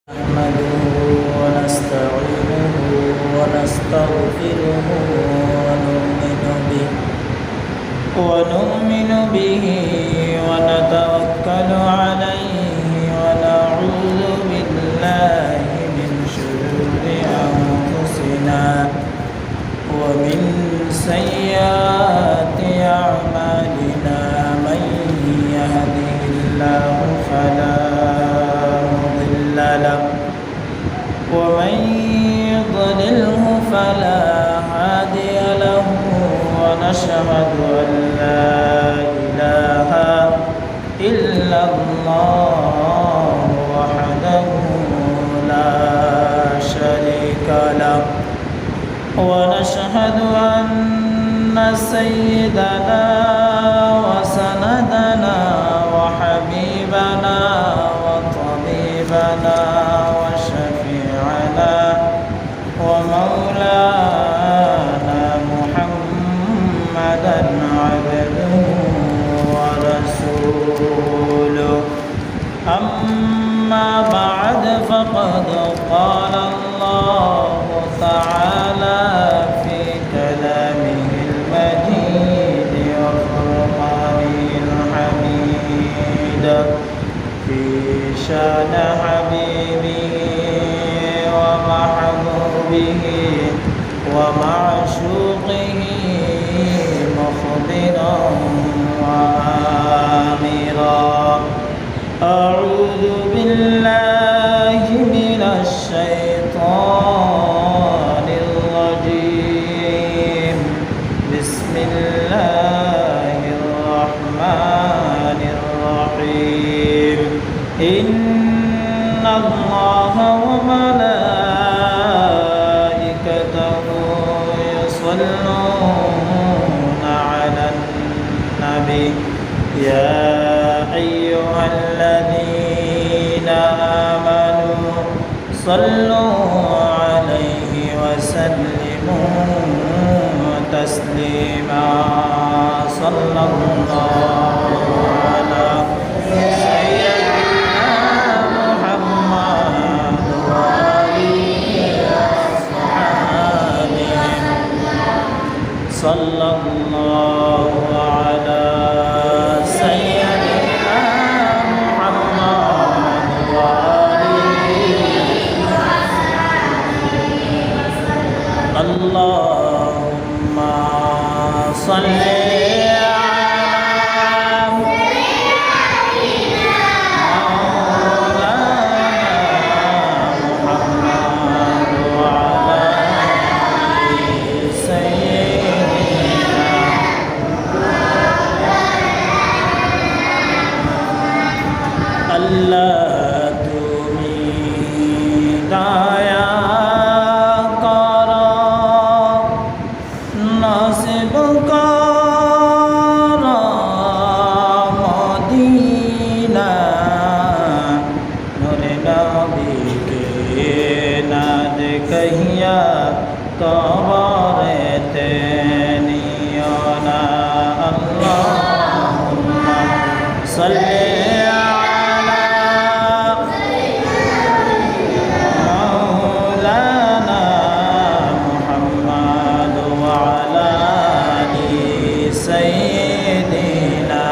نحمده ونستعينه ونستغفره ونؤمن به ونتوكل عليه ونعوذ بالله من شرور أنفسنا ومن سيئات أعمالنا من يهده الله فلا مضل له ومن يضلله فلا هادي له ونشهد أن لا إله إلا الله وحده لا شريك له ونشهد أن سيدنا وسندنا وحبيبنا وطبيبنا وشفيعنا ومولانا محمدا عبده ورسوله أما بعد فقد قال الله تعالى في كلامه المجيد وفرقانه الحميد في شان حبيبه ومحبوبه ومعشوقه مخبرا وآمرا أعوذ بالله من الشيطان الرجيم بسم الله الرحمن الرحيم إن الله وملائكته يصلون على النبي يا أيها الذين آمنوا صلوا عليه وسلموا تسليما صلى الله على سيدنا محمد وآله وأصحابه صلى الله على سيدنا محمد وآله اللهم صل कहिया कबरते नियोना अल्लाहुम्मा सल्ली अला मौलाना मुहम्मद व अला आलि सय्यिदिना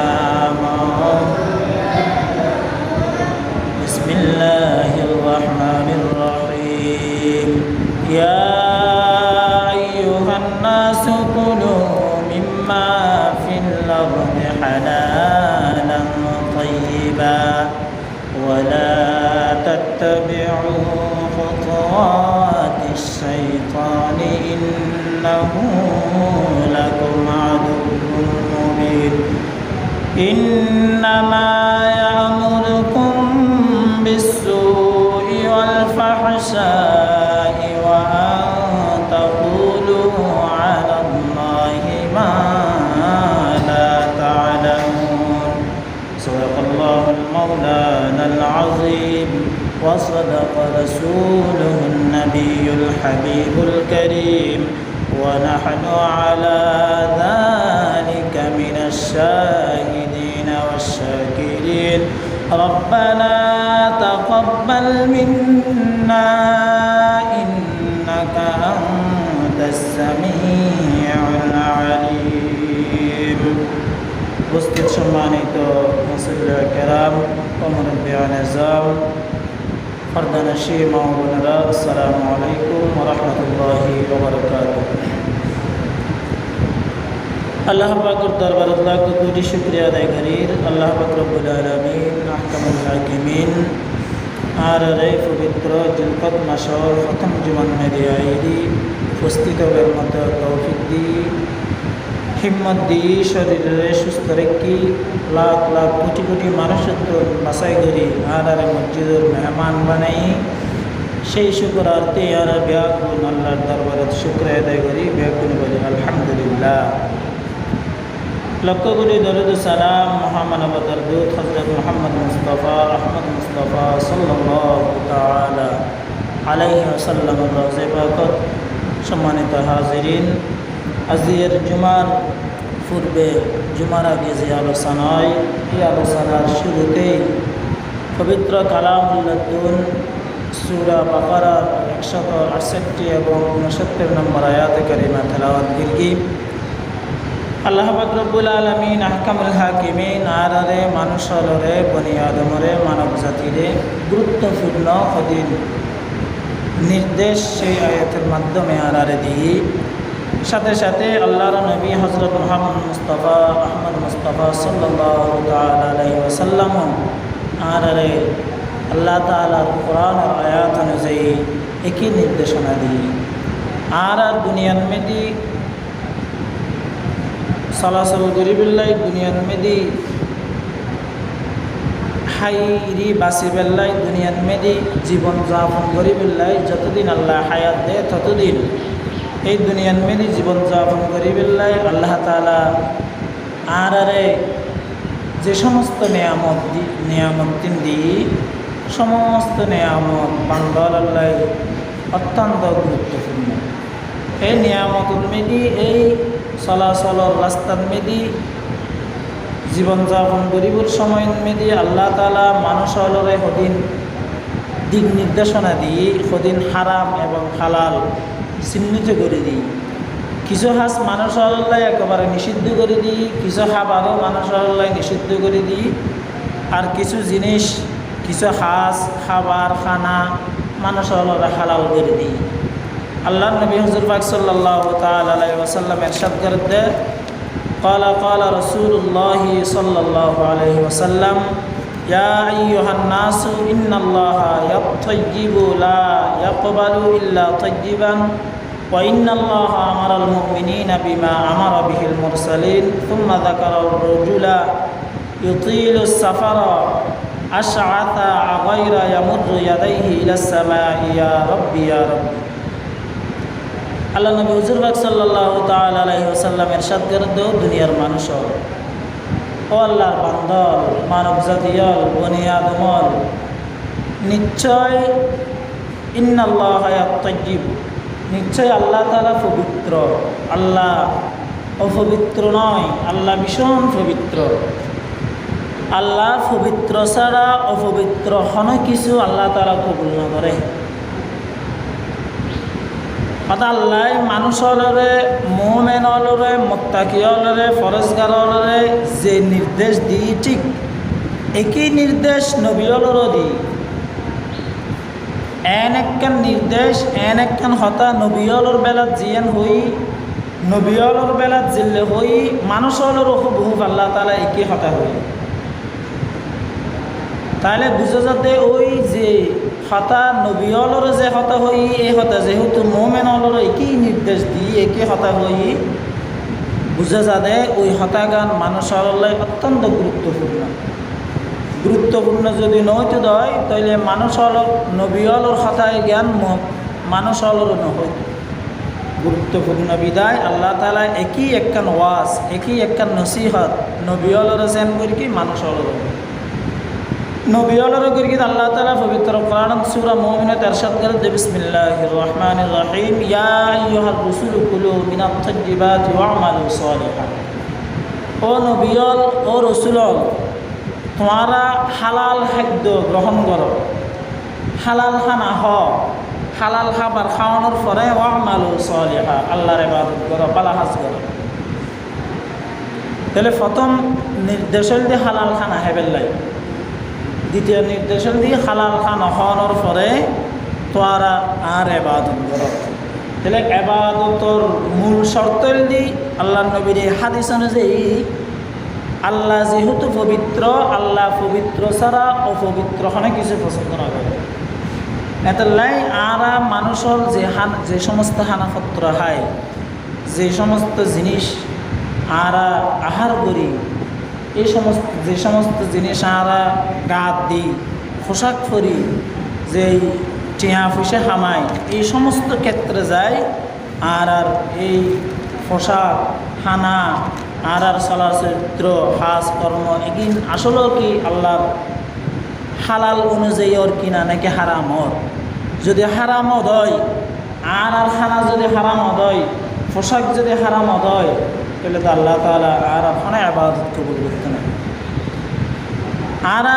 बिस्मिल्लाहिर रहमानिर रहीम يا أيها الناس كلوا مما في الأرض حلالا طيبا ولا تتبعوا خطوات الشيطان إنه لكم عدو مبين إنما يأمركم بالسوء والفحشاء وأن تقولوا على الله ما لا تعلمون صدق الله المولانا العظيم وصدق رسوله النبي الحبيب الكريم ونحن على ذلك من الشاهدين والشاكرين ربنا تقبل منا إنك أنت السميع العليم উপস্থিত সম্মানিত মুসল্লি কেরাম ও মুরব্বিয়ান আযম ফরদানশী মা ও বোনেরা, আসসালামু আলাইকুম ওয়া রাহমাতুল্লাহি ওয়া বারাকাতুহু। আল্লাহ পাকের দরবারে লাখ কোটি শুকরিয়া আদায় করি। আল্লাহ পাক রব্বুল আলামিন আহকামুল হাকিমিন আর পবিত্র জিলকত মাসর প্রথম জুমান মেরিয়াইরি উপস্থিত হবার মতো তৌফিক দি, হিম্মত দি, শরীরে সুস্থ রেখি লাখ লাখ কোটি কোটি মানুষের তো বাসাই করি আর মসজিদের মেহমান বানাই সেই শুকরার্থে আর ব্যাকুল আল্লাহর দরবারে শুকরিয়া আদায় করি, ব্যাকুল বলি আলহামদুলিল্লাহ। লক্ষ কোটি দরুদ সালাম মহামানবতার দূত হযরত মুহাম্মদ মুস্তাফা আহমদ মুস্তাফা সাল্লাল্লাহু তাআলা আলাইহি ওয়াসাল্লাম রওজা পাক। সম্মানিত হাজিরিন, আজকের জুমার পূর্বে জুমার আগে যে আলোচনা হয়, এই আলোচনার শুরুতেই পবিত্র কালামুল্লাতুন সূরা বাকারার 168 এবং 69 নম্বর আয়াতে কারিমা তেলাওয়াত করি। আল্লাহ পাক রব্বুল আলামিন আহকামুল হাকিমিন আরারে মানুষরে বনি আদমরে মানব জাতিরে গুরুত্বপূর্ণ অধীন নির্দেশ সেই আয়াতের মাধ্যমে আরারে দিয়ে সাথে সাথে আল্লাহর নবী হযরত মুহাম্মদ মুস্তাফা আহমদ মুস্তাফা সাল্লাল্লাহু তাআলা আলাইহি ওয়াসাল্লাম আরারে আল্লাহ তাআলার কোরআনের আয়াত অনুযায়ী একই নির্দেশনা দিয়ে আর দুনিয়ার মেদি চলাচল করিবেলাই, দুনিয়ার মেদি হাইরি বাঁচি বেল্লাই, দুনিয়ার মেদি জীবন যাপন করিবেলাই। যতদিন আল্লাহ হায়াত দেয় ততদিন এই দুনিয়ার মেদি জীবন যাপন করিবেলাই আল্লাহ তাআলা আরারে যে সমস্ত নিয়ামত দিই সমস্ত নিয়ামত বান্দার আল্লাহ অত্যন্ত গুরুত্বপূর্ণ। এই নিয়ামতুল মেদি এই চলাচলের রাস্তার মেদি জীবনযাপন করিবার সময় মেদি আল্লাহ তাআলা মানুষরে সদিন দিক নির্দেশনা দিই, সদিন হারাম এবং হালাল চিহ্নিত করে দিই। কিছু হাজ মানুষরে একেবারে নিষিদ্ধ করে দিই, কিছু খাবারও মানুষরে নিষিদ্ধ করে দিই, আর কিছু জিনিস কিছু হাজ খাবার খানা মানুষরে হালাল করে দিই। আল্লাহ নবী হুজুর পাক সাল্লাল্লাহু তাআলা আলাইহি ওয়াসাল্লাম ইরশাদ করতে ক্বালা রাসূলুল্লাহ সাল্লাল্লাহু আলাইহি ওয়াসাল্লাম ইয়া আইয়ুহান নাসু ইন্নাল্লাহা ইয়াতাইয়িবু লা ইয়াকবালু ইল্লা তাইয়িবান ওয়া ইন্নাল্লাহা আমারাল মুমিনিনা বিমা আমারা বিহিল মুরসালিন থুম্মা যাকারা আর-রাজুলা ইউতিলুস সাফারা আশআতা গায়রা ইয়ামুদ্দু ইয়াদাইহি ইলাস সামাই ইয়া রাব্বি ইয়া রাব্বি। আল্লাহ নবী হুজুর পাক সাল্লাল্লাহু তাআলা আলাইহি ওয়াসাল্লাম ইরশাদ করেন, দুনিয়ার মানুষ ও আল্লাহর বান্দর মানব জাতিয়ল বনি আদমল, নিশ্চয় ইন্নাল্লাহা ইয়াতাইয়িব, নিশ্চয় আল্লাহ তাআলা পবিত্র। আল্লাহ অপবিত্র নয়, আল্লাহ ভীষণ পবিত্র। আল্লাহ পবিত্র ছাড়া অপবিত্র হন কিছু আল্লাহ তাআলা কবুল না করে। আল্লাহ মানুষরে মুমিনরে মুত্তাকিয়রে ফরজগাররে যে নির্দেশ দিই ঠিক একই নির্দেশ নবীলরও দিই। একখান নির্দেশ একখান হতা নবীলর বেলাত জিয়ান হই, নবীলর বেলাত জিল্লে হই, মানুষলর বহু আল্লাহ তাআলা একই হতা হই। তাহলে বুঝা যাতে ওই যে হতা নবীলর যে হতা হই এই হতা যেহেতু মুমিনলর একই নির্দেশ দিই একই হতা হই, বুঝা যাতে ওই হতাগান মানুষের অত্যন্ত গুরুত্বপূর্ণ যদি নইতে দেয় তাহলে মানুষের নবীলর হতায় জ্ঞান মানুষের নহয় গুরুত্বপূর্ণ বিদায় আল্লাহ তাআলা একই একখান ওয়াজ একই একখান নসিহত নবীলর সেন করি কি মানুষের নবীলর করি কি আল্লাহ তাআলা পবিত্র কোরআন সূরা মুমিনাত ইরশাদ করে যে বিসমিল্লাহির রহমানির রহিম ইয়া আইয়ুহার রাসূলু কুলু মিনাত তাইয়্যিবাতি ওয়া'মালু সালিহান। ও নবীল ও রাসূল তোমারা হালাল খাদ্য গ্রহণ করো, হালাল খানা হালাল খাবার খাওয়ানোর পরে ওয়ামালু সলিহা, আল্লাহর ইবাদত করো, ভালো কাজ করো। তাহলে প্রথম নির্দেশন দিয়ে হালাল খানা হেবেল্লাই, দ্বিতীয় নির্দেশন দিয়ে হালাল খানা খাওয়ানোর পরে তোরা আর ইবাদত করো। তাহলে ইবাদতর মূল শর্ত দি আল্লাহর নবীর হাদিস অনুযায়ী আল্লাহ যেহেতু পবিত্র, আল্লাহ পবিত্র ছাড়া অপবিত্র হনে কিছু পছন্দ না করে। এতলাই আরা মানুষের যে সমস্ত হানাপত্র হয়, যে সমস্ত জিনিস আরা আহার করি, এই সমস্ত জিনিস আরা গাত দিই, পোশাক করি, যে টিয়া পয়সা হামাই, এই সমস্ত ক্ষেত্রে যায়। আর এই পোশাক হানা আর চলচ্চিত্র হাজ কর্ম এগিন আসলেও কি আল্লাহর হালাল অনুযায়ী ওর কিনা নাকি হারামত? যদি হারামত হয় আর খানা যদি হারামত হয়, পোশাক যদি হারামত হয়, তাহলে তো আল্লাহ তাআলা আর ওখানে ইবাদত কবুল করতে না। আর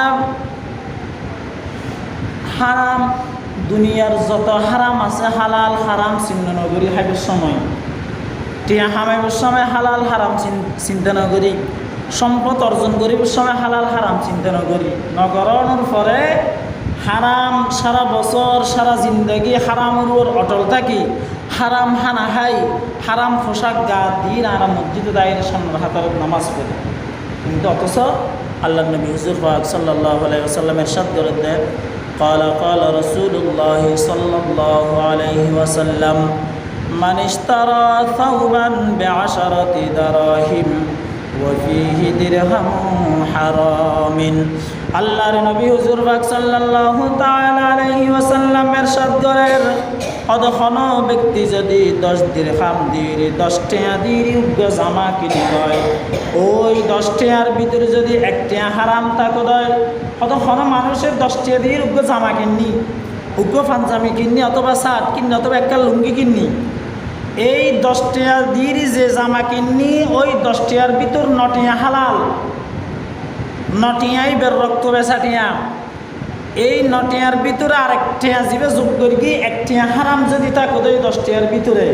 হারাম দুনিয়ার যত হারাম আছে হালাল হারাম চিন্তা নগরী হাইবের সময়, টিয়া হামাইবের সময় হালাল হারাম চিন্তা নগরী, সম্পদ অর্জন করিবার সময় হালাল হারাম চিন্তা নগরণের পরে হারাম সারা বছর সারা জিন্দগি হারামের উপর অটল থাকি, হারাম হানা খাই, হারাম পোশাক গা দিন আর মসজিদে দায়ের সামনে হাতের নামাজ পড়ে। কিন্তু অথচ আল্লাহ নবী হুজুর পাক সাল্লাল্লাহু আলাইহি ওয়াসাল্লাম ইরশাদ করে দেন, قال رسول الله صلى الله عليه وسلم من اشترى ثوبا ب10 دراهم وفيه درهم حرام। আল্লাহর নবী হুজুর পাক সাল্লাল্লাহু তাআলা আলাইহি ওয়াসাল্লাম ইরশাদ করেন, অদখনো ব্যক্তি যদি 10 দিরহাম দিয়ে 10 টাকা দিয়ে উগ্র জামা কিনে হয়, ওই 10 টাকার ভিতরে যদি 1 টাকা হারাম থাকে দেয়, অদখনো মানুষের 10 টাকা দিয়ে উগ্র জামা কিননি, উগ্র পাঞ্জাবি কিননি, অথবা শার্ট কিননি, অথবা একটা লুঙ্গি কিননি, এই 10 টাকা দিয়ে যে জামা কিননি ওই 10 টাকার ভিতর 9 টাকা হালাল, 9 টাকাই বের রক্ত বেচাটিয়া, এই 9 টাকার ভিতরে আরেক টাকা যাবে যোগ করি কি 1 টাকা হারাম যদি থাকে ওই 10 টাকার ভিতরে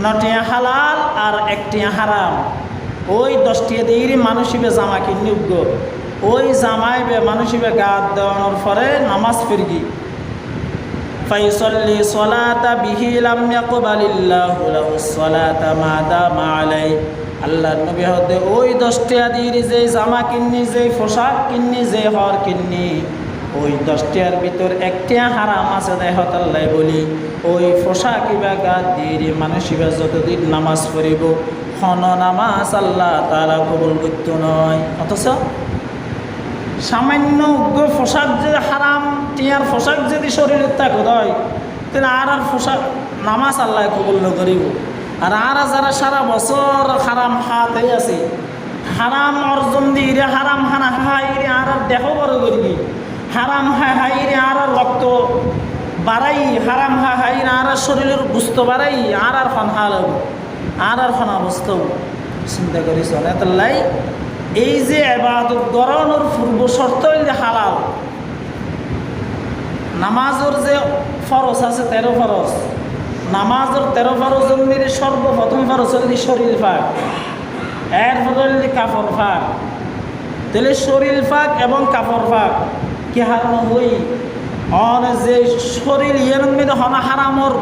9 টাকা হালাল আর 1 টাকা হারাম, ওই 10 টাকা দিয়ে মানুষিবে জামা কিনি উগ্র, ওই জামাইবে মানুষিবে গাত দেওয়ানোর পরে নামাজ ফিরগি ফাইসাল্লি সলাতা বিহি লাম ইয়াকবালিল্লাহু লাহু সলাতা মা দামা আলাই। আল্লাহর নবী হতে ওই 10 টাকা দিয়ে যে জামা কিন্নি, যে পোশাক কিন্নি, যে হর কিন্নি, ওই 10 টাকার ভিতর 1 টাকা হারাম আছে দেখত আল্লাহ বলি, ওই পোশাক ইবা গাত দিয়ে মানুষিবা যতদিন নামাজ পড়িব খন নামাজ আল্লাহ তাআলা কবুল করত নয়। অথচ সামান্য উগ্র পোশাক যদি হারাম টিয়ার পোশাক যদি শরীরের তাকে হয়, তাহলে আর পোশাক নামাজ আল্লাহ কবুল করিব। আর যারা সারা বছর হারাম হাতে আছে, হারাম অর্জন দিয়ে হারাম হানা হাই রে আর দেহ বড় করবি, হারাম হাই রে আর রক্ত বাড়াই, হারাম হাই রে আর শরীরের গুস্ত বাড়াই, আর ফান হাল আর ফানা বস্তু চিন্তা করিস। এতলাই এই যে ইবাদত গড়ানোর পূর্ব শর্ত যে হালাল, নামাজের যে ফরজ আছে 13 ফরজ, নামাজের 13 ফরজের মধ্যে সর্বপ্রথম ফরজ হল শরীর পাক, এরপর হল কাপড় পাক। তাহলে শরীর পাক এবং কাপড় পাক কি হারানো হই অন যে শরীর এর মধ্যে হনা হারামর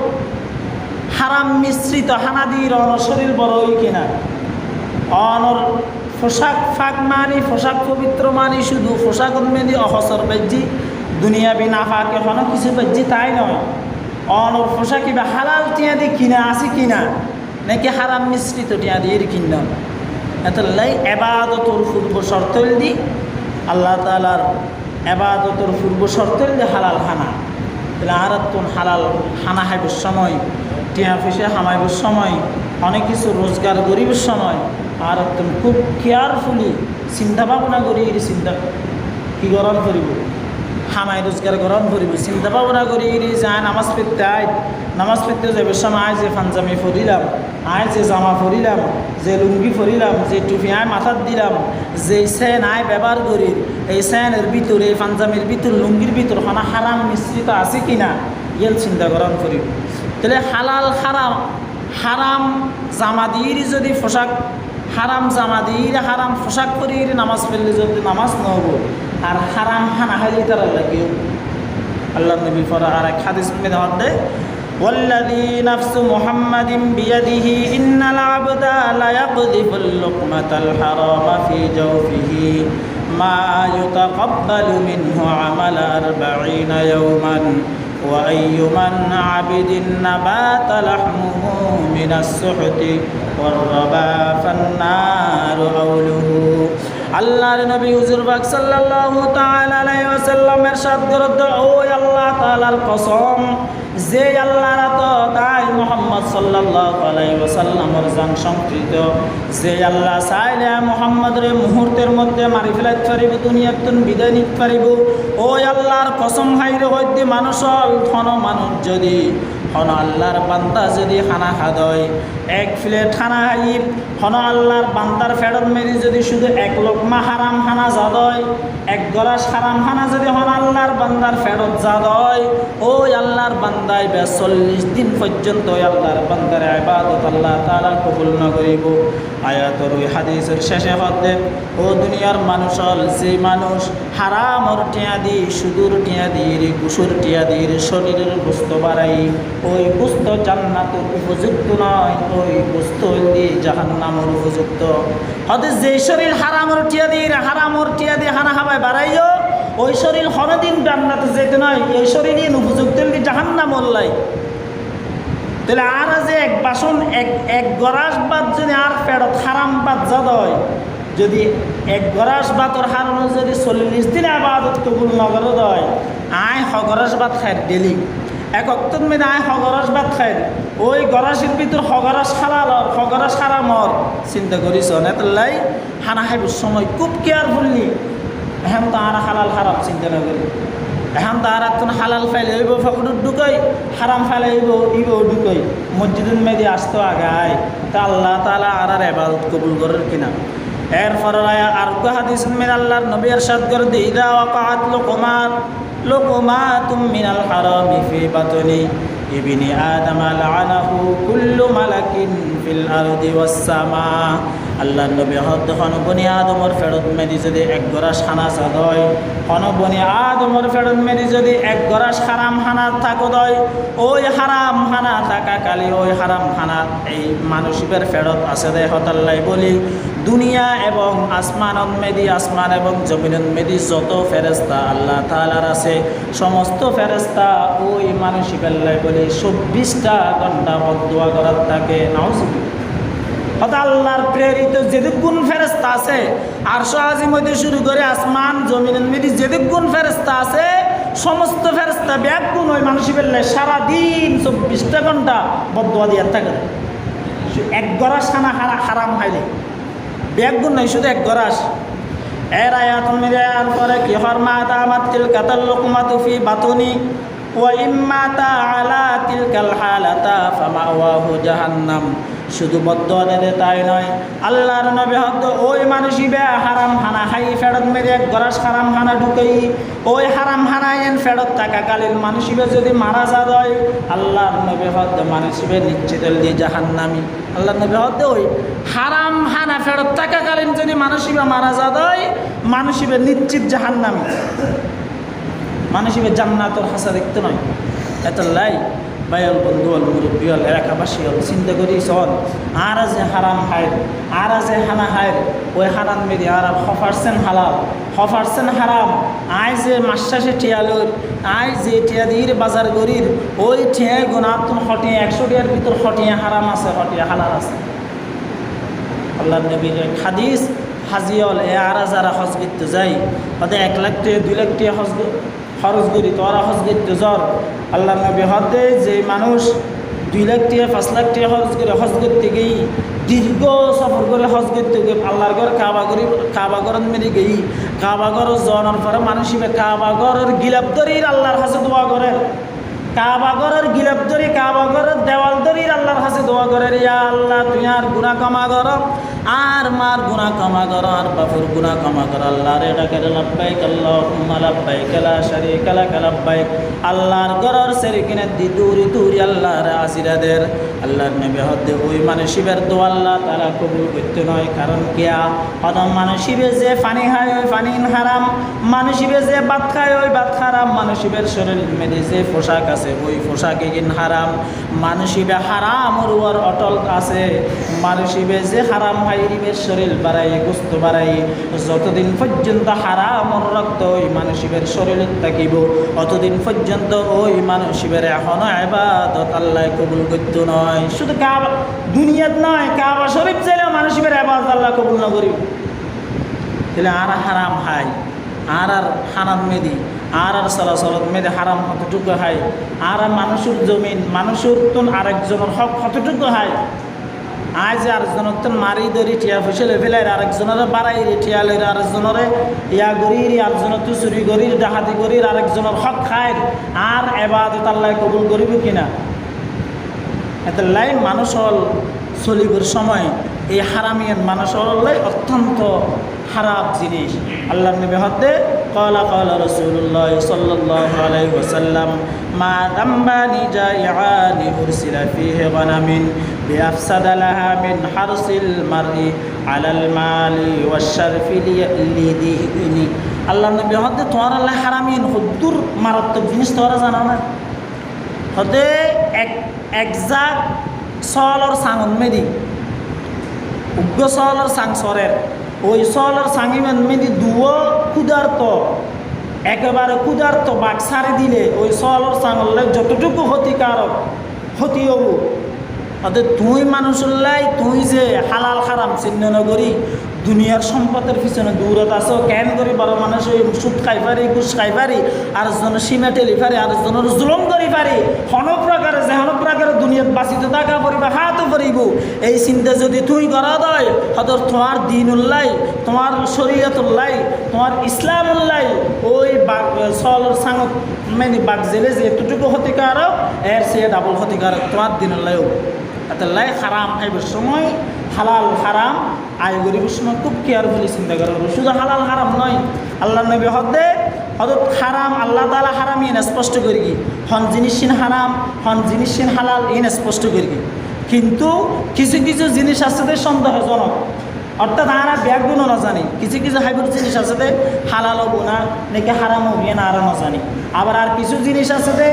হারাম মিশ্রিত হানা দিয়ে অন শরীর বড় হই কিনা, অনর পোশাক ফাঁক মানি পোশাক পবিত্র মানি শুধু পোশাক মেদি অহসর বাজ্যি দুনিয়া বিনা ফাঁকে হনো কিছু বাজ্যি তাই নয়, অনর পোশাক কিবা হালাল টিয়া দিয়ে কিনা আসি কিনা নাকি হারাম মিশ্রিত টিয়া দিয়ে কিনা। এতলাই ইবাদতর পূর্ব শর্ত দি আল্লাহ তাআলার ইবাদতর পূর্ব শর্ত দি হালাল খানা। তাহলে আর তুন হালাল খানা খাইবার সময়, টিয়া পয়সা হামাইবার সময়, অনেক কিছু রোজগার করিবার সময় আর তুমি খুব কেয়ারফুলি চিন্তা ভাবনা করি চিন্তা কি গরম করিব, হামাই রোজগার গ্রহণ করিব চিন্তা ভাবনা করি যায় নামাজ পড়তে যাবে সময় আয় যে পাঞ্জামি পরিলাম, আয় যে জামা পরিলাম, যে লুঙ্গি পরিলাম, যে টুপি আয় মাথার দিলাম, যে সেন আয় ব্যবহার করি, এই সেনের ভিতর এই পাঞ্জামির ভিতর লুঙ্গির ভিতর খানা হারাম মিশ্রিত আছে কিনা ইয়েল চিন্তা গ্রহণ করিব। তাহলে হালাল হারাম জামা দিয়ে যদি পোশাক হারাম জামা দিয়ে হারাম পোশাক পরি নামাজ পড়লে যদি নামাজ নহব আর হারাম খানা খাইলে তারা লাগে। আল্লাহ নবী পড়া আর এক হাদিস মেধাওয়াত দেয় والذي نفس محمد بيده إن العبد لا يقذف اللقمة الحرام في جوفه ما يتقبل منه عمل 40 يوما وأي من عبد نبات لحمه من السحت والربا فالنار أوله। আল্লাহর নবী হুজুর পাক সাল্লাল্লাহু তাআলা আলাইহি ওয়াসাল্লাম ইরশাদ করত, ও আল্লাহ তাআলার কসম, যে আল্লাহর তাই মুহাম্মদ সাল্লাল্লাহু আলাইহি ওয়াসাল্লামের জান সংকৃত, যে আল্লাহ চাইলে মুহাম্মদের মুহূর্তের মধ্যে মারি ফেলাইতে পারিব, দুনিয়াতুন বিদায় নিতে পারিব। ও আল্লাহর কসম হাইরে হইতে মানুষ মানুষ যদি হন আল্লাহর বান্দা যদি খানা খাদয় এক প্লেট খানা খাইব হন আল্লাহর বান্দার ফেরত মেরি যদি শুধু এক লোকমা হারাম খানা যাদয়, এক গলাস হারাম খানা যদি হন আল্লাহর বান্দার ফেরত যাদয়, ওই আল্লাহর বান্দায় 40 দিন পর্যন্ত আল্লাহর বান্দার ইবাদত আল্লাহ তাআলা কবুল না করিব। আয়াতর ওই হাদিসের শেষে হতে, ও দুনিয়ার মানুষ যে মানুষ হারামর টিয়া দি সুদূর টিয়া দিয়ে গুসুর টিয়া দিয়ে শরীরের গোস্ত বাড়াই, ওই গোস্ত জান্নাতের উপযুক্ত নয়, ওই গোস্ত দিয়ে জাহান্নামের উপযুক্ত। হতে যে শরীর হারামর টিয়া দিয়ে হানা হাবায় বাড়াইও, ওই শরীর হরদিন জান্নাতে যেতে নয়, এই শরীরই উপযুক্ত জাহান্নাম ওল্লাই। তাহলে আর যে এক বাসন এক গরাস বাদ যদি আর ফেরত হারাম বাদ যাদয়, যদি এক গরাস বাতর হারানো যদি 40 দিন আবাদত কবুল নগর দয়, আয় হগরাস বাদ খায় ডেলি এক অক্তর মেয়েদের আয় হগরাস বাদ খায়, ওই গরাসের ভিতর হগরাস হগরাস হারামর চিন্তা করিস নেতাল্লাই হানা খাইব সময় খুব কেয়ারফুললি। এখন তো আর হালাল হারাম চিন্তা না করি, এখন তো আর এখন হালাল ফাইলে হইব ফকরুর ঢুকাই, হারাম ফাইলে ইব ঢুকাই, মসজিদুল মেদি আসতো আগায়, তা আল্লাহ তাআলা আর ইবাদত কবুল করার কিনা। এরপর আর হাদিস মেন আল্লাহর নবী ইরশাদ করে দি, ইদা ওয়াকাআত লুকমাতুম মিনাল হারামি ফি বাতনি ইবনি আদম লাআনাহু কুল্লু মালাকিন ফিল আরদি ওয়াস সামা। আল্লাহর নবী হন বনি আদমর ফেরত মেরি যদি এক গরাস খানা চাদয়, হন বনি আদমর ফেরত মেরি যদি এক গরাস হারাম খানা থাকদয়, ওই হারাম খানা থাকাকালে ওই হারাম খানা এই মানুষের ফেরত আছে দে হতাল্লাই বলি। দুনিয়া এবং আসমান এবং জমিনের মেদি যত ফেরেস্তা আল্লাহ তাআলার আছে, সমস্ত ফেরেস্তা ওই মানুষের লাই বলি 24টা ঘন্টা বদদুয়া করার থাকে। নাউজুবিল্লাহ। আল্লাহর প্রেরিত যেদিক গুণ ফেরেস্তা আছে, আরশ আজিম হইতে শুরু করে আসমান জমিনের মেদি যেদিক গুণ ফেরেস্তা আছে, সমস্ত ফেরেস্তা ব্যাগ গুণ ওই মানুষের বেলায় সারাদিন 24টা ঘন্টা বদদুয়া দিয়ে থাকে। এক গরাস খানা হারাম খাইলে ব্যাগ গুণ নয়, শুধু এক গরাস। এর আয়াত মিলার পরে কি হরমাতা মাতিল কাতাল লুকমাতু ফি বাতুনি ওয়া ইম্মাতা আলা তিলকাল হালাতা ফামাওয়াহু জাহান্নাম। শুধু বদদুয়া দেয় তাই নয়, আল্লাহর নবী হদ ওই মানুষই হারাম হানা খাই ফেরত মেরে এক গরাস হারাম হানা ঢুকাই, ওই হারাম হানায়ন ফেরত থাকাকালীন মানুষিবে যদি মারা যায়, আল্লাহর নবী হদ মানুষিবে নিশ্চিত দিয়ে জাহান্নামি। আল্লাহর নবী হদ ওই হারাম হানা ফেরত থাকাকালীন যদি মানুষিবে মারা যায়, মানুষিবে নিশ্চিত জাহান্নামি, মানুষিবে জান্নাতুল হাসা দেখতে নয়। এত লাই বাইল বন্ধু হল মুরব্বী হল এলাকাবাসী হল চিন্তা করি চল আর যে হারাম হায়ের আর যে হানা হায়ের ওই হারাম মেরি আর 100% হালাল 100% হারাম। আয় যে মাসে টিয়ালোর আয় যে টিয়া দিয়ে বাজার গরির ওই টিয়ায় গোনা তুমি হটিয়ে 100 টিয়ার ভিতর হটিয়ে হারাম আছে, হটিয়ে হালাল আছে। আল্লাহ নবীর হাদিস হাজিয়ল এ আর যারা হজ করতে যাই তাদের 1 লাখ টাকা 2 লাখ টাকা হজ খরচ করি তোরা হজ করতে জ্বর। আল্লাহ নবী হদে যে মানুষ 2 লাখ টাকা 5 লাখ টাকা হজ করতে গেই দীর্ঘ সফর করে হজ করতে গিয়ে আল্লাহর ঘর কাবা ঘরের মেরে গেই কাবা ঘর জনার পরে মানুষ কাবা ঘরের গিলাপ ধরির আল্লাহর কাছে দোয়া করে কাবা ঘরের গিলাপ ধরি কাবা ঘরের দেওয়াল ধরির আল্লাহর কাছে দোয়া করে ইয়া আল্লাহ তুই আর গুনাহ ক্ষমা কর আর মার গুনাহ ক্ষমা কর আর বাপুর গুনাহ ক্ষমা কর আল্লাহ রে ডাকে লাব্বাইক আল্লাহুম্মা লাব্বাইক লা শারীকা লাক লাব্বাইক আল্লাহর ঘরের শরীকিনে দি দূরি আল্লাহর আশীর্বাদের আল্লাহর নবী হদে ওই মানসিবের দোয়া আল্লাহ তাআলা কবুল করতে নয় কারণ কিয়া হদম মানসিবে যে পানি খায় ওই পানি হারাম মানসিবে যে ভাত খায় ওই ভাত হারাম মানসিবের শরীর মেদে যে পোশাক আছে ওই পোশাকে কিন হারাম মানসিবে হারাম ওর অটল আছে মানসিবে যে হারাম হাইরিবের শরীর বাড়াই গোস্ত বাড়াই যতদিন পর্যন্ত হারামর রক্ত ওই মানসিবের শরীরে থাকিব অতদিন পর্যন্ত ওই মানসিবের এখনো ইবাদত আল্লাহ কবুল করতে নয় শুধু কাবা দুনিয়াত নয় কাবা শরীফ চাইলেও মানসিবের ইবাদত আল্লাহ কবুল না করিব তাহলে আর হারাম হাই আর হারাম মেদি আর চলাচলত মেদে হারাম কতটুকু হয় আর মানুষের জমিন মানুষের তো আরেকজনের হক কতটুকু হয় আজ আরেকজনের তো মারি ধরি টিয়া ফুসলে ফেলাই আরেকজনের বাড়াই টিয়া লইর আরেকজনের ইয়া গরির আরেকজনের তো চুরি গরির ডাহাতি গরির আরেকজনের হক খায় আর ইবাদত আল্লাহ কবুল করিব কিনা এতে লাই মানুষ হল চলিবর সময় এই হারামিয়ান মানুষ হল্লাই অত্যন্ত খারাপ জিনিস আল্লাহ নবী হতে ক্বালা রাসূলুল্লাহ সাল্লাল্লাহু আলাইহি ওয়াসাল্লাম মা দাম্বানি জাইআনি উরসিলা ফিহি গানামিন বিআফসাদা লাহা মিন হারসিল মারই আলাল মালি ওয়াশ-শারফি লিদিনি আল্লাহ নবী হতে তোমার আল্লাহ হারামিয়ান হুদ্দুর মারাত্মক জিনিস তোরা জানো না হতে একজাক সলর সাঙ্গন মেদি উগ্র সলর সাংসরের ওই সলর সাঙ্গিমেন মেদি দুয়ো ক্ষুধার্ত একেবারে ক্ষুধার্ত বাক সারি দিলে ওই সলর সাঙ্গলে যতটুকু ক্ষতিকারক ক্ষতি হব অর্থাৎ তুই মানুষলাই তুই যে হালাল হারাম চিহ্ন নগরী দুনিয়ার সম্পদের পিছনে দূরত আছো কেন করি বড় মানুষ ওই সুদ খাই পারি ঘুষ খাই পারি আর জনের সীমা টেলি পারি আর জনের জুলম করি পারি হনপ্রকারে যে হনপ্রকারে দুনিয়াত বাঁচিতে থাকা পড়িবা হাতও পড়িব এই চিন্তা যদি তুই করা দেয় হয়তো তোমার দিন উল্লাই তোমার শরীয়ত উল্লাই তোমার ইসলাম উল্লাই ওই সলর সাঙত মানে বাঘ জেলে যে এতটুকু ক্ষতিকারক এর সে ডাবল ক্ষতিকারক তোমার দিন উল্লাইও এতলাই হারাম খাইবার সময় হালাল হারাম আয় গরিবের সময় খুব কেয়ারফুলি চিন্তা করা হবে শুধু হালাল হারাম নয় আল্লাহ নবী হদে হদত হারাম আল্লাহ তাআলা হারাম ইন স্পষ্ট করি কি হন জিনিসিন হারাম হন জিনিসিন হালাল ইন স্পষ্ট করি কি কিন্তু কিছু কিছু জিনিস আছে সন্দেহজনক অর্থাৎ আমরা ব্যাগগুলো না জানি কিছু কিছু হাইব্রিড জিনিস আছে যে হালাল হবো না নাকি হারাম হবি না আরও না জানি আবার আর কিছু জিনিস আছে যে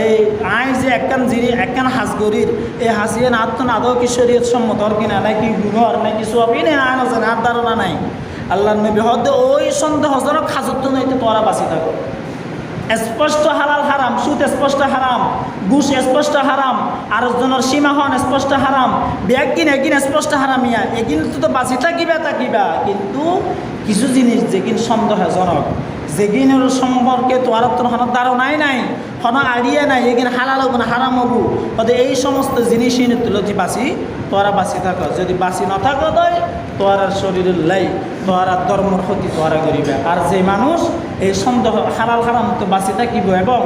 এই আই যে একখান হাঁসগরির এই হাসিয়ে না তো আদৌ কি শরীয়ত সম্মত কিনা নাকি গুণর নাকি সব না আয় না জানে আর ধারণা নাই আল্লাহ নবী হদে ওই সন্দেহজনক হাজত নইতে তোরা বাঁচি থাকো স্পষ্ট হালাল হারাম সুদ স্পষ্ট হারাম ঘুষ স্পষ্ট হারাম আরেকজনের সীমা হন স্পষ্ট হারাম ব্যাগিন এগিন স্পষ্ট হারামিয়া এগিন তো বাঁচি থাকিবা কিন্তু কিছু জিনিস যেগিন সন্দেহজনক যেগিনের সম্পর্কে তোর ধারণাই নাই হন আইডিয়া নাই এগিন হালাল হবো না হারাম হবো হতে এই সমস্ত জিনিসই তুলছি বাঁচি তোরা বাঁচি থাকো যদি বাঁচি না থাকো তই তোর শরীরের লাই তোরা ধর্মর ক্ষতি তোরা করিবে আর যে মানুষ এই সন্দেহ হালাল হারাম তো বাঁচি থাকিব এবং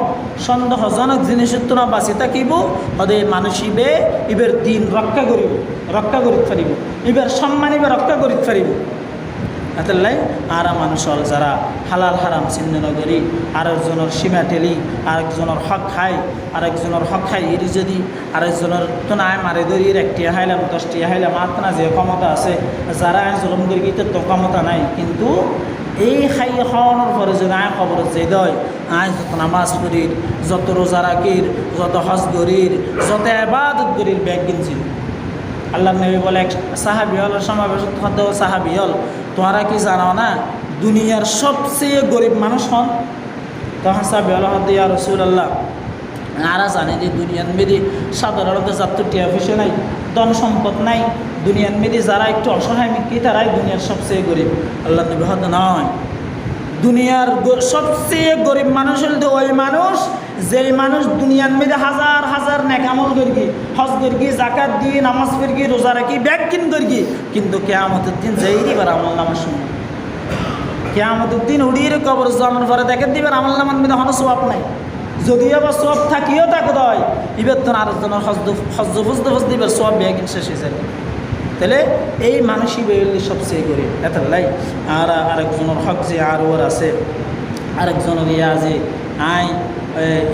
সন্দেহজনক জিনিসের তো না বাঁচি থাকিব হতে মানুষ ইবের দিন রক্ষা করিতে পারিব ইবের সম্মান ইবে রক্ষা করিতে পারিব এতলাই আরা মানুষ হল যারা হালাল হারাম চিহ্ন নগরী আরেকজনের সীমা টেলি আরেকজনের হক খাই এর যদি আরেকজনের তো না মারে ধরিয়ে 1টিয়া হাইলাম 10টিয়া হাইলাম আত্মা যে ক্ষমতা আছে যারা জুলুম করি তো ক্ষমতা নাই কিন্তু এই খাই খাওয়ানোর পরে যদি আয় খবর যে দেয় আয় যত নামাজ করির যত রোজা রাখির যত হজ করির যত ইবাদত করির ব্যাগ কিনছিল আল্লাহ নবী বলে এক সাহাবি হল সমাবেশ সাহাবি হল তোমরা কি জানো না দুনিয়ার সবচেয়ে গরিব মানুষ হন তখন সাহাবি হল হদ ইয়া রাসূলুল্লাহ আরা জানে যে দুনিয়ার মেদি সাধারণত যাত্র টিয়া পয়সা নাই ধন সম্পদ নাই দুনিয়ার মেদি যারা একটু অসহায় মিকি তারাই দুনিয়ার সবচেয়ে গরিব আল্লাহ নবী হদ নয় দুনিয়ার সবচেয়ে গরিব মানুষ হল ওই মানুষ যেই মানুষ দুনিয়ার মধ্যে হাজার হাজার নেকামল করি, হজ করি, জাকাত দিয়ে, নামাজ পড়ি, রোজা রাখি, ব্যাগ কিন করি, কিন্তু কেয়ামতের দিন যেই দিবার আমল নামার শুনে, কেয়ামতের দিন উড়িয়ে কবর জামার পরে দেখে দিবার আমল নামার মধ্যে হন সোয়াব নাই। যদিও বা সোয়াব থাকিও তাকে দেয়, এবার তো আরেকজনের হজ ফজ দিবার সোয়াব ব্যাগ শেষ হয়ে যায়। তাহলে এই মানুষই বেরোলে সবচেয়ে করে এতলাই। আর আরেকজনের হক যে আর ওর আছে, আরেকজনের ইয়া যে আয়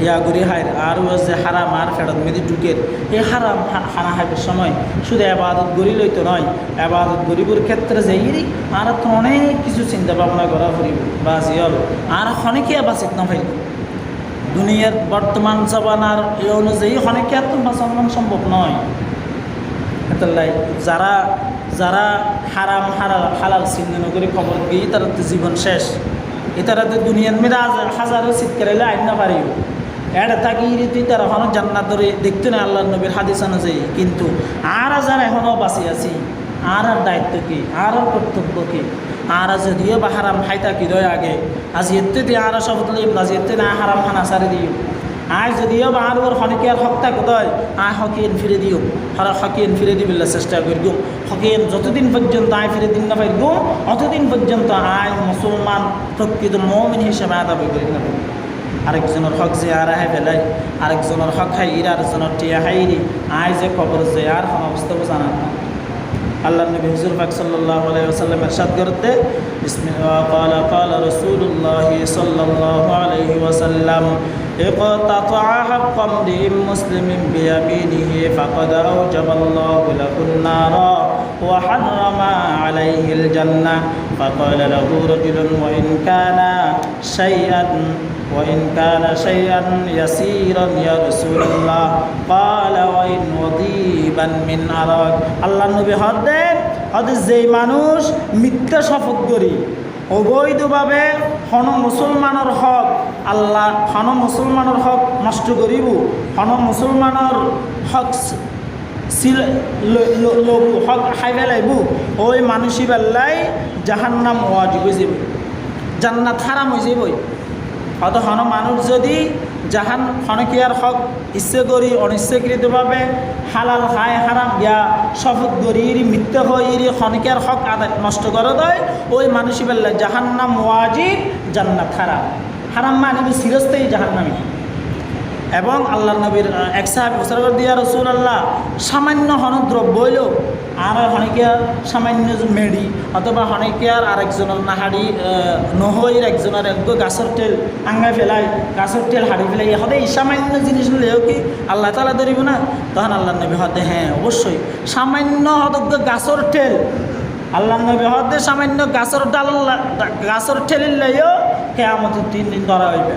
ইয়া করি হায়, আর ও যে হারাম আর ফেরত মেদি ঢুকের, এই হারাম খানা হাইবের সময় শুধু আবাদত গড়ি লইতো নয়, আবাদত গরিবর ক্ষেত্রে যাইরি আর তো অনেক কিছু চিন্তা ভাবনা করা ফুরিব বা জিয়ল আর অনেকে বাঁচিত না ফাইল। দুনিয়ার বর্তমান জবানার এই অনুযায়ী অনেকে আর তো বাঁচানো সম্ভব নয়। এতলাই যারা যারা হারাম হালাল চিহ্ন করে খবর দিয়ে তারা তো জীবন শেষ। এতারা তো দুনিয়ার মেয়েরা হাজারো চিৎকারাইলে আইন না পারিও এটা থাকি তুই তারা এখনও জান্নাত ধরে দেখতো না আল্লাহ নবীর হাদিস অনুযায়ী। কিন্তু আর যারা এখনও বাঁচি আছি, আর দায়িত্ব কি, আর কর্তব্য কি, আর যদিও বা হারাম খাইতা কি রয় আগে আজ এতে দিয়ে আর শপথ লিম আজ এতে না হারাম খানা সারি দিও। আয় যদিও বা আর ওর হনেকে আর হক থাকত আয় হকিন ফিরে দিও, হকিন ফিরে দিবিল্লা চেষ্টা করি হকিন যতদিন পর্যন্ত আয় ফিরে দিন না পারি অতদিন পর্যন্ত আয় মুসলমান প্রকৃত মুমিন হিসেবে আদাবি করি না। আরেকজনের হক যে আর আহে ফেলাই, আরেকজনের হক খাই ইর, আরেকজনের টিয়া হাইরি আয় যে খবর যে আর অবস্থা জানা না। আল্লাহ নবী হুজুর পাক সাল্লাল্লাহু আলাইহি ওয়াসাল্লাম ইরশাদ করতে বিসমিল্লাহ ক্বালা ক্বালা রাসূলুল্লাহ সাল্লাল্লাহু আলাইহি ওয়াসাল্লাম ইকতাতা হাক্কাম লিল মুসলিমিন বিয়ামিনিহি ফাকাদ আওজাবাল্লাহু লাহুন নারা ওয়া হাররামা আলাইহিল জান্নাহ ফাকালা লাহু রাজুলুন وإن كان شيئا يسيرا يا رسول الله قال وإن وضيبا من أراك আল্লাহ নবী হদে যেই মানুষ মিথ্যা শপথ করি অবৈধভাবে হন মুসলমানের হক আল্লাহ হন মুসলমানের হক নষ্ট করিব, হন মুসলমানের হক হক খাই পেলাইব, ওই মানুষই বেল্লাই জাহান্নাম ওয়াজিব হয়ে যাব, জান্নাত হারাম হয়ে যাবই। হয়তো হন মানুষ যদি জাহান হনকিয়ার হক ইচ্ছে করি অনিচ্ছাকৃতভাবে হালাল খায় হারাম ইয়া শপথ করি মিথ্যা হয়ে হনকিয়ার হক আদায় নষ্ট করে দেয়, ওই মানুষই বেল্লা জাহান্নাম ওয়াজিব জান্নাত হারাম। হারাম মানে সিরস্তেই জাহান্নামী। এবং আল্লাহ নবীর এক সাহাবী বছর দিয়া রাসূলুল্লাহ সামান্য হন দ্রব্য হইল আর হনিকিয়ার সামান্য মেডি অথবা হনিকিয়ার আরেকজনের নাহাড়ি নহইর একজনের এক গাছের তেল আঙ্গায় ফেলাই গাছের তেল হাড়ি ফেলাই হতে এই সামান্য জিনিস হলেও কি আল্লাহ তাআলা ধরিব না? তখন আল্লাহ নবী হতে হ্যাঁ অবশ্যই সামান্য হত গাছের তেল আল্লাহ নবী হতে সামান্য গাছের ঠেলির লাইও কিয়ামতের দিন ধরা হইবে।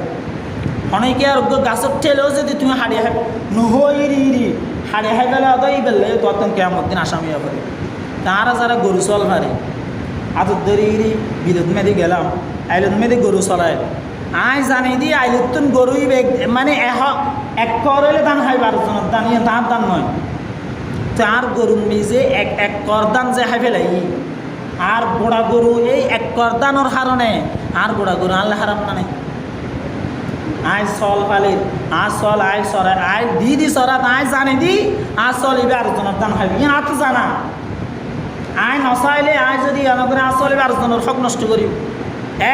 অনেকে আর গাছের ঠেলেও যদি তুমি হারিয়ে হাই নহইরি হারিয়ে হাই বেলা এই বেললে তখন কেমন দিন আসামি হবে। তারা যারা গরু চল হারি আদর ধরি বিদ্যুৎ মেদি গেলাম আইলত মেদি গরু চলায় আয় জানি দি আইলতুন গরুই মানে এক কর হইলে দান হাই 12 জনের দান ইয়ে তার দান নয়। তার গরুর নিজে এক কর দান যে হাই ফেলাই আর গোড়া গরু এই এক কর দানোর হারণে আর গোড়া গরু আল্লাহ হারাম না নেই। আয় চল পালির আয় চল আয় সরাই আয় দি সরাত আয় জানি দি আয় চল ইবে আরেকজনের দান খাইবি ইয়া তো জানা আয় নচাইলে আয় যদি করে আয় চলিবে আরেকজনের হক নষ্ট করিব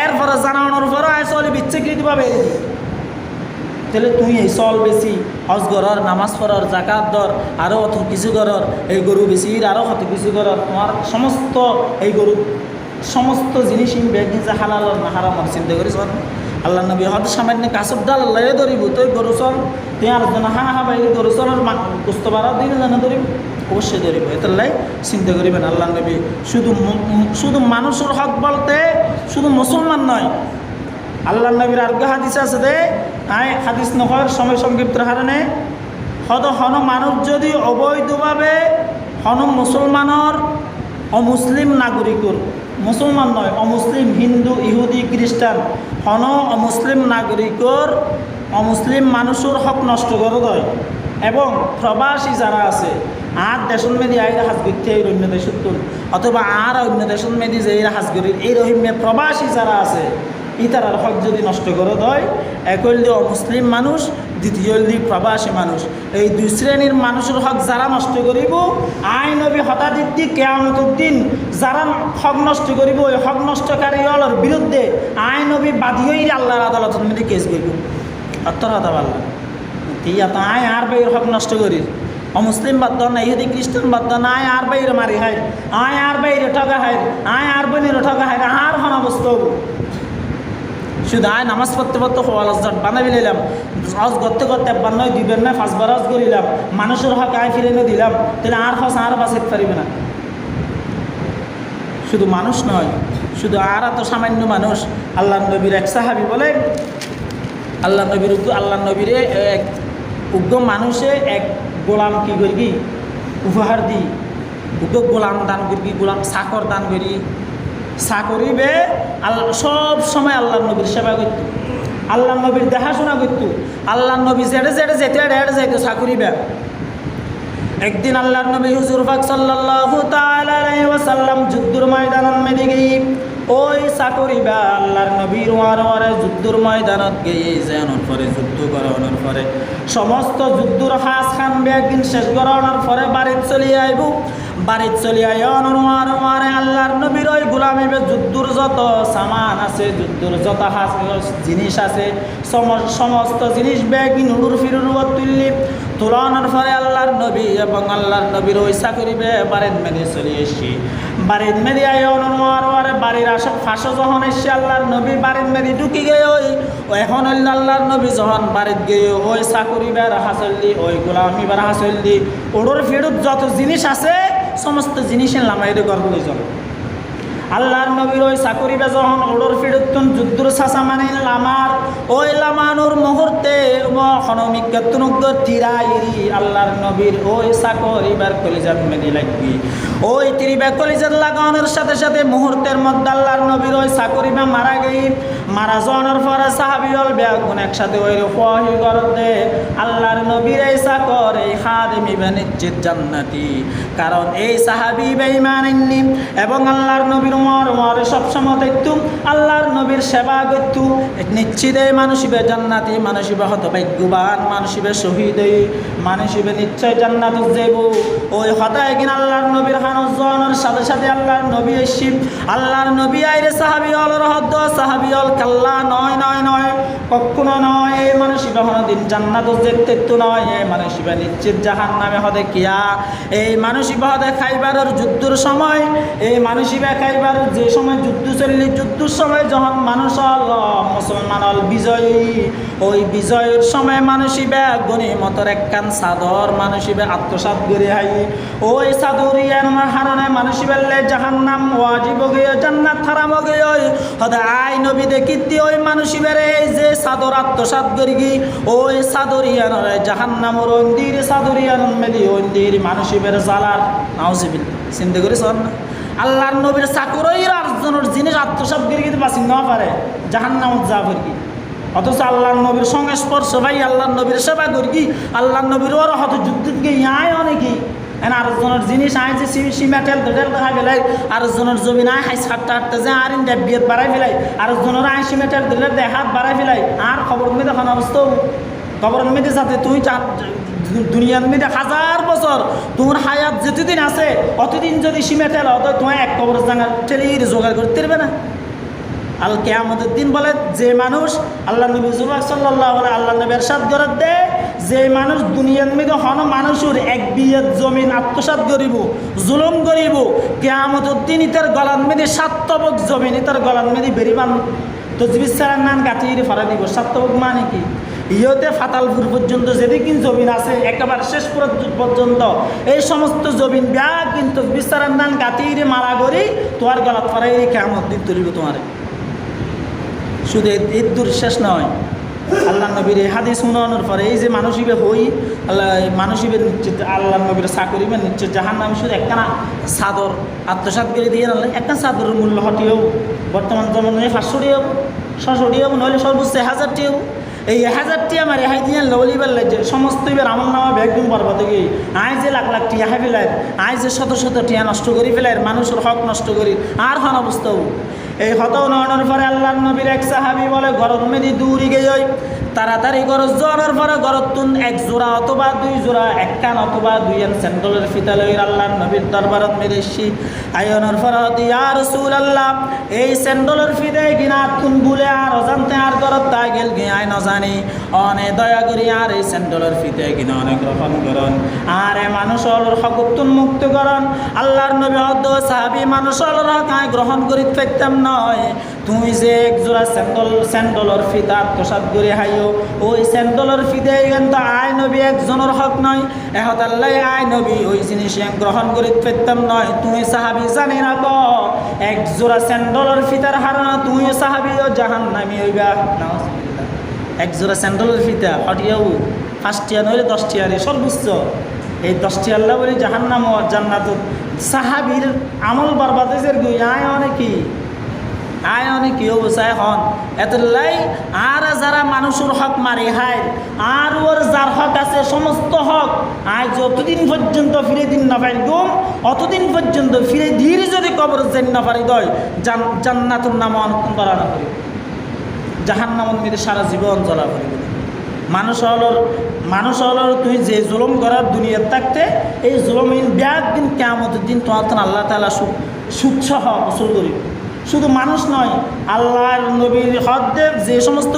এরপরে জানানোর পরও আয় চলিবি ইচ্ছাকৃতভাবে এড়ে দিবি। তাহলে তুই এই চল বেশি হজ গরর নামাজ পড়ার জাকাত দর আরও অত কিছু গরর এই গরু বেশি আরও কত কিছু গরর তোমার সমস্ত এই গরু সমস্ত জিনিস বেগ নিজে হালাল না হারাম চিন্তা করিস। আল্লাহ নবী হয়তো সামান্য কাছর ডাল আল্লাহ ধরিব তুই গরু চল তুই আর জন হা বাইরে গরু চলের কুস্ত বাড়ার দিনে জানা ধরিব অবশ্যই ধরিব। এটাই চিন্তা করিবেন আল্লাহ নবী শুধু মানুষের হক বলতে শুধু মুসলমান নয়। আল্লাহ নবীর আর হাদিস আছে দে আয় হাদিস নকর সময় সংক্ষিপ্তের কারণে হয়তো হন মানুষ যদি অবৈধভাবে হন মুসলমানের অমুসলিম নাগরিকর মুসলমান নয় অমুসলিম হিন্দু ইহুদি খ্রিস্টান হন অমুসলিম নাগরিকর অমুসলিম মানুষের হক নষ্ট করে দেয় এবং প্রবাসী যারা আছে আর দেশন মেদি আইরা হাজ করতে এই অন্য দেশের তুল অথবা আর অন্য দেশন মেদি যে এরা হাজ করি এই রহিমে প্রবাসী যারা আছে ইতারার হক যদি নষ্ট করে দেয় একল দিয়ে অমুসলিম মানুষ দ্বিতীয় প্রবাসী মানুষ। এই দুই শ্রেণীর মানুষের হক যারা নষ্ট করিব, আইন নবী হঠাৎ কেয়ামতের দিন যারা হক নষ্ট করিব, ওই হক নষ্টকারীর বিরুদ্ধে আইন নবী বাদী হয়ে আল্লাহর আদালতের মধ্যে কেস করব। অর্থরতা পাল্লা ইয়াত আয় আর বাইর হক নষ্ট করি, অমুসলিম বাদ না, ইহুদি খ্রিস্টান বাদ না, আয় আর বাইরে মারি হায়, আয় আর বাইরে ঠকা হায়, আয় আর বইনের ঠকা হায়, আর হন অবস্থা হবো। শুধু আয় নামাজ পড়তে পড়তে হওয়ালজাট বানাবি নিলাম, হজ করতে করতে একবার নয় দুইবার নয় 5 বার হজ করিলাম, মানুষের হক আয় ফিরে এনে দিলাম, তাহলে আর হজ আর বাঁচাতে পারিবে না। শুধু মানুষ নয়, শুধু আর এত সামান্য মানুষ। আল্লাহ নবীর এক সাহাবী বলে, আল্লাহ নবীরে এক উগ্র মানুষে এক গোলাম কি করি উপহার দিই, উগ্র গোলাম দান করি, গোলাম চাকর দান করি, চাকরিবে আল্লাহ সব সময় আল্লাহ নবীর সেবা করত, আল্লাহ নবীর দেখাশোনা করত, আল্লাহ নবী যেতে যাইতো চাকরিবে। একদিন আল্লাহর নবী হুজুর পাক সাল্লাল্লাহু তাআলা আলাইহি ওয়াসাল্লাম যুদ্ধের ময়দানের মধ্যে গিয়ে ওই চাকরিবা আল্লাহর নবীর ওয়ারে যুদ্ধের ময়দানত গিয়ে যাওয়ার পরে যুদ্ধ করানোর পরে সমস্ত যুদ্ধর হাস খান একদিন শেষ করানোর পরে বাড়িতে চলে আইব। বাড়িতে চলে আইয়ার ওয়ারে আল্লাহর নবীর ওই গোলামিবে যুদ্ধর যত সামান আছে, যুদ্ধর যত হাস জিনিস আছে, সমস্ত জিনিস ব্যাগিন হুড়ুর ফিরুর তুলানোর পরে আল্লাহর নবী এবং আল্লাহর নবীর ওই চাকরিবে বাড়ির মেরে চলে এসছি। বাড়ির মেরে আইয়ার বাড়ির ফাঁসো যখন এসছে আল্লাহর নবী বাড়ির মেরে ঢুকি গিয়ে ওই এখন আল্লাহর নবী যখন বাড়িত গিয়ে ওই চাকরি বেড়া হাসল্লি, ওই গোলামি বেড়া হাসল্লি, ওড়োর ফেরত যত জিনিস আছে সমস্ত জিনিসের লামাইরে গর্ব হয়ে আল্লাহর নবীর ওই চাকরি বে যখন ওড়োর ফেরত যুদ্ধর চাষা মানে লামার ওই লামানোর মুহূর্তে তিরাইরি আল্লাহর নবীর ওই চাকরি বার কলিজাত মেনে লাগবি। ওই তিরিবা কলিজাত লাগানোর সাথে সাথে মুহূর্তের মধ্যে আল্লাহর নবীর ওই চাকরি বা মারা গেই। মারা যাওয়ার পরে সাহাবিয়ল ব্যাগুন একসাথে ওই ফহি করতে আল্লাহর নবীর এই চাকর এই খাদেমি বে নিশ্চিত জান্নাতি, কারণ এই সাহাবি বেঈমান এবং আল্লাহর নবীর মরে সবসময় দেখতুম আল্লাহর নবীর সেবা করতু, নিশ্চিত এই মানুষিবে জান্নাতি, মানুষিবে হতভাগ্যবান, মানুষিবে শহীদ, মানুষিবে নিশ্চয় জান্নাত যাইব। ওই হতায় কিনা আল্লাহর নবীর হানস জনের সাথে সাথে আল্লাহর নবী এসি, আল্লাহর নবী আইরে সাহাবিয়ল রহদ সাহাবিয়ল কাল্লা নয় নয় নয় কখনো নয়, এই মানুষিবে দিন জান্নাত যেতে তো নয়, এই মানুষিবে নিশ্চিত জাহান্নামে হদে কিয়া। এই মানুষিবে হদে খাইবারের যুদ্ধের সময়, এই মানুষিবে খাইবার যে সময় যুদ্ধ চললি, যুদ্ধের সময় যখন মানুষ মুসলমান বিজয়ী, ওই বিজয়ের সময় মানুষিবে গনিমতের একখান চাদর মানুষিবে আত্মসাৎ করে হাই, ওই চাদর ইয়ার হারণে মানুষিবে জাহান্নাম ওয়াজিব গিয়ে জান্নাত হারাম গিয়ে হদে আই নবী দেখিতে ওই মানুষিবের এই যে চাদর আত্মসাৎ করি গি ওই চাদর ইয়ানোর জাহান্নামর অন্দির চাদর ইয়ানোর মেদি অন্দির মানুষিবের জ্বালার নাউজিবিল চিন্তা করে সর না। আল্লাহর নবীর চাকরই আরেকজনের জিনিস আত্মসাৎ করে কিন্তু বাঁচি না পারে জাহান্নামত যা করি, অথচ আল্লাহর নবীর সংস্পর্শ ভাই আল্লাহর নবীর সেবা করি কি আল্লাহর নবীর ওর হয়তো যুদ্ধ গিয়ে আয় অনেকেই আরেকজনের জিনিস আয় যে সীমা ঠেলতে খাই ফেলাই, আরেকজনের জমি নাই হাই সাতটা আটটা যে আর বিয়েত বাড়াই ফেলাই, আরেকজনের আয় সীমা ঠেল দিলে হাত বাড়াই ফেলাই, আর খবর মেয়ে দেখানো অবস্থা খবরের মেয়েদে যাতে তুই দুনিয়ার মেয়েদে 1000 বছর তোমার হায়াত যেতদিন আছে অতদিন যদি সীমা ঠেল অত তোমার এক কবর জাঙ্গা ঠেলে জোগাড় করতে পারবে না। আল কিয়ামতের দিন বলে যে মানুষ আল্লাহ নবী সাল্লাল্লাহু আলাইহি আল্লাহ নবী ইরশাদ করে দে, যে মানুষ দুনিয়ার মধ্যে হন মানুষের এক বিয়ের জমিন আত্মসাৎ করিব, জুলুম করিব, কিয়ামতের দিন ইতার গলার মধ্যে 7 তবক জমিন ইতার গলার মধ্যে বেরিবান তজবিসার নান গাঁথিয়ে ফাড়া দিব। 7 তবক মানে কি? ইহতে ফাতালপুর পর্যন্ত যেদিন জমিন আছে একেবারে শেষ পর্যন্ত এই সমস্ত জমিন ব্যাগ কিন্তু তজবিসার নান গাঁথিয়ে মারা করি তোমার গলাত ফাড়াই কিয়ামত দিন তুলিব তোমার। শুধু এর দূর শেষ নয়, আল্লাহ নবীর এই হাদিস শুনানোর পরে এই যে মানুষিবে হই আল্লাহ মানুষিবে নিশ্চিত আল্লাহ নবীর চাকরিবে নিশ্চিত জাহান্নামে শুধু একখানা চাদর আত্মসাৎ করে দিয়ে আনলে একটা চাদরের মূল্য হটিও বর্তমান জমানায় 500 টাকা 600 টাকা নইলে সর্বোচ্চ 1000 টাকা। এই 1000 টাকা আমার রেহাই দিয়ে ললিবার লাগে সমস্ত এবার আমল নামা ব্যাগদিন পর্বত গিয়ে আয় যে লাখ লাখ টিয়া ফেলায়, আয় যে শত শত টিয়া নষ্ট করি ফেলায়, মানুষের হক নষ্ট করি আর হন অবস্থাও। এই হত নয়নের পরে আল্লাহর নবীর এক সাহাবী বলে ঘরের মেদি দূরে গিয়ে তাড়াতাড়ি গরজ জোয়ানোর পরে গরতুন এক জোড়া অথবা দুই জোড়া এক কান অথবা দুই আন স্যান্ডলের ফিতা লই আল্লাহর নবীর দরবারত মেরেছি আয়নের পরে ইয়া রাসূলুল্লাহ এই স্যান্ডলের ফিতে গিনা তুন ভুলে আর অজান্তে আর গরত তা গেল গে আই ন জানি অনে দয়া করি আর এই স্যান্ডলের ফিতে গিনা অনেক গ্রহণ করন আর এ মানুষ অলর হকুতুন মুক্ত করন আল্লাহর নবী হদ সাহাবী মানুষ অলর কায় গ্রহণ করিত ফেকতাম নয় তুমি যে এক জোড়া স্যান্ডলের ফিতা আত্মসাৎ করে হাইও ওই স্যান্ডলের ফিতে কিন্তু আই নবী একজনের হক নয় এহত আল্লাহ আই নবী ওই জিনিস গ্রহণ করিত ফেকতাম নয় তুমি সাহাবী জানি না ক এক জোড়া স্যান্ডলের ফিতার হারানা তুমি সাহাবীও জাহান্নামী হইবা নাউজুবিল্লাহ এক জোড়া স্যান্ডলের ফিতা হটিয়াও 5 টিয়া নইলে 10 টিয়ারে সর্বোচ্চ এই 10 টি আল্লাহ বলি জাহান্নাম ও জান্নাত সাহাবীর আমল বরবাদ হইছে গই আয় অনেক অবস্থায় হন এতলাই আর যারা মানুষের হক মারে হায় আর ওর যার হক আছে সমস্ত হক আয় যতদিন পর্যন্ত ফিরে দিন না পাই গুম অতদিন পর্যন্ত ফিরে ধীরে যদি কবর যেন না পারি দয় জান্নাতুর নাম অনন্তন করা না করি জাহান্নামের মধ্যে সারা জীবন জ্বলা করি মানুষ হলর তুই যে জুলুম করার দুনিয়ার থাকতে এই জুলুমিন ব্যাগ দিন কিয়ামতের দিন তোমার আল্লাহ তাআলা সুচ্ছহ উসুল করি শুধু মানুষ নয় আল্লাহর নবীর হদ্দেব যে সমস্ত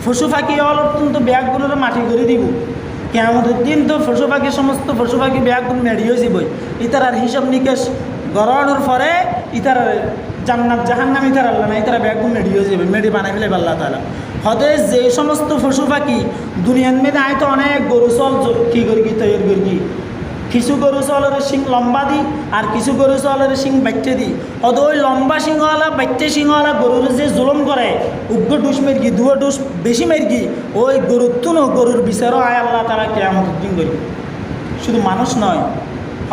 পশু পাখি অত্যন্ত ব্যাগগুলোর মাটি করে দিব কিয়ামতের দিন তো সমস্ত পশু পাখি ব্যাগগুলো মেরিয়ে যাবই ইতার আর হিসাব নিকেশ গড়ানোর পরে ইতার জান্নাত জাহান্নাম ইতার আল্লাহ না ইতারা ব্যাগগুলো মেরিয়ে যাবে মেরি বানাই ফেলে আল্লাহ তাআলা হতে যে সমস্ত পশু পাখি দুনিয়ার মেয়েদে আয় তো অনেক গরু চল কী করি কি তৈরি করি কিছু গরু চলের শিং লম্বা দিই আর কিছু গরু চলের শিং বাইটে দিই অত ওই লম্বা সিংহওয়ালা বাইটে সিংহওয়ালা গরুর যে জুলুম করে উগ্র ডুস মেরগি দুয়ো ডুস বেশি মেরগি ওই গরুর তুনো গরুর বিচারও আয় আল্লাহ তারা কিয়ামতের দিন করি শুধু মানুষ নয়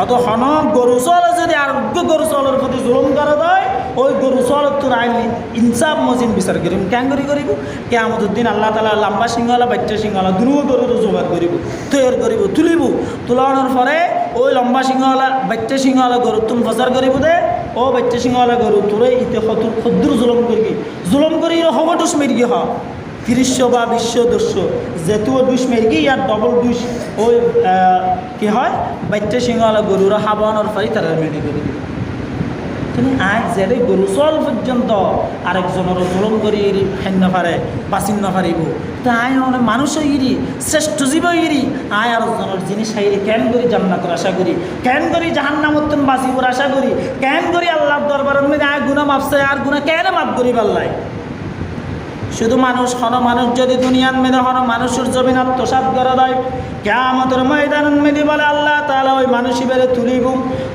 অত হন গরু চলে যদি আর উগ্র গরু চলের প্রতি জুলুম করা দেয় ওই গরু চলের তোর আইন ইনসাফ মজিন বিচার করিম কেন করিব কিয়ামতের দিন আল্লাহ তাআলা লম্বা সিংহওয়ালা বাইটে সিংহওয়ালা দুনো গরুর জোগাড় করিব তৈরি করিব তুলিব তুলানোর পরে ওই লম্বা সিংহওয়ালা বাইটে সিংহওয়ালা গরু তুন প্রচার করিব দে ও বাইটে সিংহওয়ালা গরু তোরে ইতে ক্ষুদ্র জুলুম করি হব ডুস মেরগি হ 30 বা 20 যেতুও ডুস মেরগি ইয়ার ডবল ডুস ওই কি হয় বাইটে সিংহওয়ালা গরুর হাবানোর পরে তারা মেরি করে দিব তুমি আজ যে গরু চল পর্যন্ত আরেকজনের জুলুম করি খান্য পারে বাঁচিন নাপারিব তো আয় অনেক মানুষ হইরি শ্রেষ্ঠ জীব হইরি আয় আরেকজনের জিনিস হাইরি কেন করি জান্নাতের আশা করি কেন করি জাহান্নামতন বাঁচিবর আশা করি কেন করি আল্লাহর দরবারের মধ্যে আয় গুনাহ মাফ চাই আর গুনাহ কেন মাফ করি পাল্লাই শুধু মানুষ মানুষ যদি দুনিয়ার মেয়েদের মানুষের জমিন আত্মসাৎ করে দেয় কিয়ামতের ময়দানের মেয়েদি বলে আল্লাহ তাআলা ওই মানুষই বেড়ে তুলিব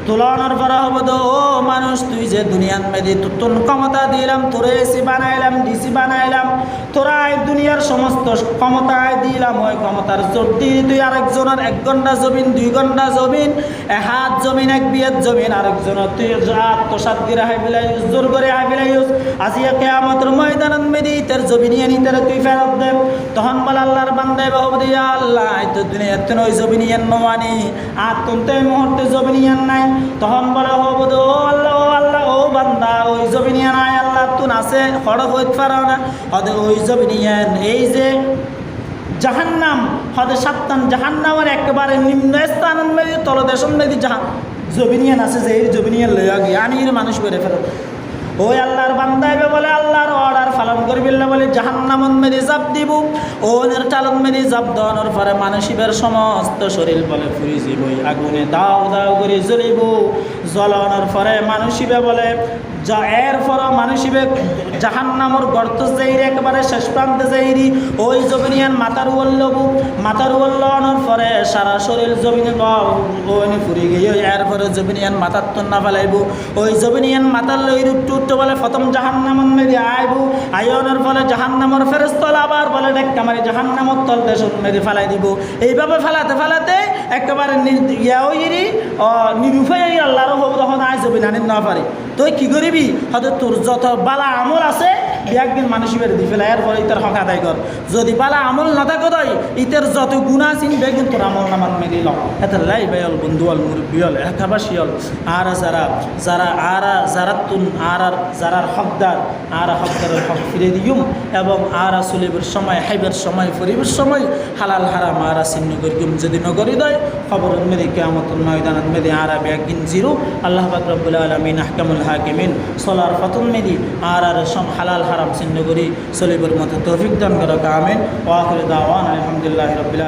তুলানোর পর হব তো ও মানুষ তুই যে দুনিয়ার মেয়েদি তোর ক্ষমতা দিলাম তোরে এসি বানাইলাম ডিসি বানাইলাম তোরা এই দুনিয়ার সমস্ত ক্ষমতা দিলাম ওই ক্ষমতার জোর দিয়ে তুই আরেকজনের 1 ঘন্টা জমিন 2 ঘন্টা জমিন 1 হাত জমিন 1 বিয়ের জমিন আরেকজনের তুই আত্মসাৎ করে হাই বিলাই জোর করে হাই বিলাই আজিয়া কিয়ামতের ময়দানের মেয়েদি তোর জমিনিয়া নি তারা তুই ফেরত দে তখন বলে আল্লাহর বান্দায় বাহু দিয়া আল্লাহ তো দুনিয়ার তো ওই জমিনিয়ান নমানি আর তোমতে মুহূর্তে জমিনিয়ান নাই তখন বলে হব ও আল্লাহ ও বান্দা ওই জমিনিয়ান আয় আল্লাহ তুন আছে হড়ক হইতে পারো না হদে ওই জমিনিয়ান এই যে জাহান্নাম হদে 7টান জাহান্নামের একেবারে নিম্ন স্থান মেদি তলদেশন মেদি জমিনিয়ান আছে যে এই জমিনিয়ান লইয়া গিয়ে আনির মানুষ করে ফেরত ওই আল্লাহর বান্দাইবে বলে আল্লাহর অর্ডার পালন করবি না বলে জাহান্নামন মেরে জাপ দিব ওনের টালন মেরে জাপ দেওয়ানোর পরে মানুষের সমস্ত শরীর বলে ফুরি যাবই আগুনে দাও দাও করে জ্বলিব জ্বলানোর পরে মানুষিবে বলে যা এরপর মানুষিবে জাহান্নামর গর্ত যাইরি একেবারে শেষ প্রান্তে যাইরি ওই জমিনিয়ান মাথার উল্লনের পরে সারা শরীর জমিনে ওইনি ফুরি গিয়ে এরপরে জমিনিয়ান মাথার তো না ফেলাইব ওই জমিনিয়ান মাথার লই উঠতে বলে প্রথম জাহান্নামন মেরে আইব আয়নের ফলে জাহান্নামর ফেরেশতা আবার বলে ডেক্কামারি জাহান্নামর তল দেশ মেরে ফেলাই দিব এইভাবে ফেলাতে একেবারে নিরুপায় আল্লাহর হোক তখন আয় জমিন আনিন না পারি তুই কী করবি হয়তো তোর যত বালা আমল আছে একদিন মানুষই বেড়ে দি ফেলাই এরপরে ইতার হক আদায় কর যদি বালা আমল না থাকে তাই ইতার যত গুণা চিনবে কিন্তু আমল নামান মেরি লও এত লাই বাইল বন্ধুয়াল মুরব্বিয়ল একাবাসিয়ল আর যারা যারা আর যারা তুন আর যারার হকদার আর হকদারের হক ফিরে দিউম এবং আর চলিবার সময় হাইবার সময় ফরিবার সময় হালাল হারাম আর চিহ্ন করিম যদি নগরী দেয় খবর মেদি কিয়ামতুল ময়দানত মেদি আর একদিন জিরো আল্লাহ পাক রব্বুল আলামিন আহকামুল হাকিমিন সলার ফতুন মেদি আর সব হালাল হারাম চিহ্ন করি চলিবার মতো তৌফিক দান করক আমিন ওয়া আখিরু দাওয়ানা আলহামদুলিল্লাহি রাব্বিল